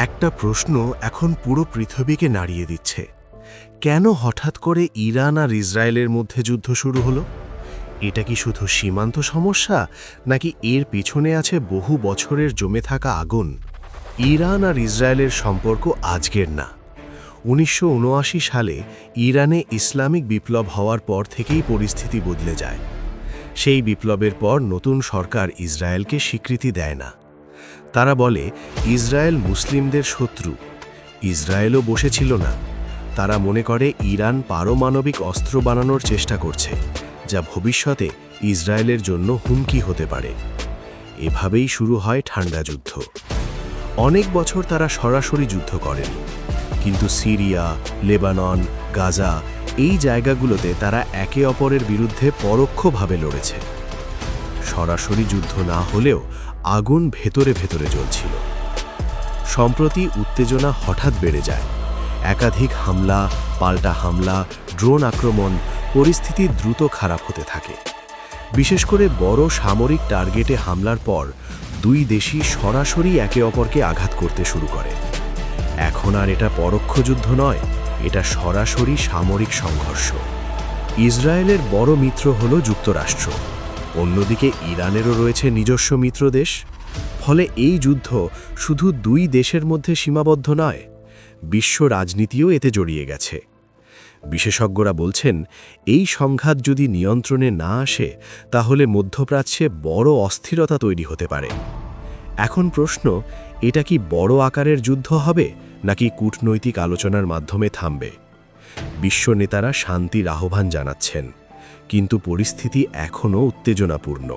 একটা প্রশ্ন এখন পুরো পৃথিবীকে নাড়িয়ে দিচ্ছে। কেন হঠাৎ করে ইরান আর ইসরায়েলের মধ্যে যুদ্ধ শুরু হলো? এটা কি শুধু সীমান্ত সমস্যা, নাকি এর পিছনে আছে বহু বছরের জমে থাকা আগুন? ইরান আর ইসরায়েলের সম্পর্ক আজকের না। ১৯৭৯ সালে ইরানে ইসলামিক বিপ্লব হওয়ার পর থেকেই পরিস্থিতি বদলে যায়। সেই বিপ্লবের পর নতুন সরকার ইসরায়েলকে স্বীকৃতি দেয় না। তারা বলে ইসরায়েল মুসলিমদের শত্রু। ইসরায়েলও বসেছিল না। তারা মনে করে ইরান পারমাণবিক অস্ত্র বানানোর চেষ্টা করছে, যা ভবিষ্যতে ইসরায়েলের জন্য হুমকি হতে পারে। এভাবেই শুরু হয় ঠান্ডা যুদ্ধ। অনেক বছর তারা সরাসরি যুদ্ধ করেন, কিন্তু সিরিয়া, লেবানন, গাজা এই জায়গাগুলোতে তারা একে অপরের বিরুদ্ধে পরোক্ষভাবে লড়েছে। সরাসরি যুদ্ধ না হলেও আগুন ভেতরে ভেতরে জ্বলছিল। সম্প্রতি উত্তেজনা হঠাৎ বেড়ে যায়। একাধিক হামলা, পাল্টা হামলা, ড্রোন আক্রমণ, পরিস্থিতি দ্রুত খারাপ হতে থাকে। বিশেষ করে বড় সামরিক টার্গেটে হামলার পর দুই দেশই সরাসরি একে অপরকে আঘাত করতে শুরু করে। এখন আর এটা পরোক্ষ যুদ্ধ নয়, এটা সরাসরি সামরিক সংঘর্ষ। ইসরায়েলের বড় মিত্র হল যুক্তরাষ্ট্র। অন্যদিকে ইরানেরও রয়েছে নিজস্ব মিত্র দেশ। ফলে এই যুদ্ধ শুধু দুই দেশের মধ্যে সীমাবদ্ধ নয়, বিশ্ব রাজনীতিও এতে জড়িয়ে গেছে। বিশেষজ্ঞরা বলছেন, এই সংঘাত যদি নিয়ন্ত্রণে না আসে, তাহলে মধ্যপ্রাচ্যে বড় অস্থিরতা তৈরি হতে পারে। এখন প্রশ্ন, এটা কি বড় আকারের যুদ্ধ হবে, নাকি কূটনৈতিক আলোচনার মাধ্যমে থামবে? বিশ্ব নেতারা শান্তির আহ্বান জানাচ্ছেন, কিন্তু পরিস্থিতি এখনও উত্তেজনাপূর্ণ।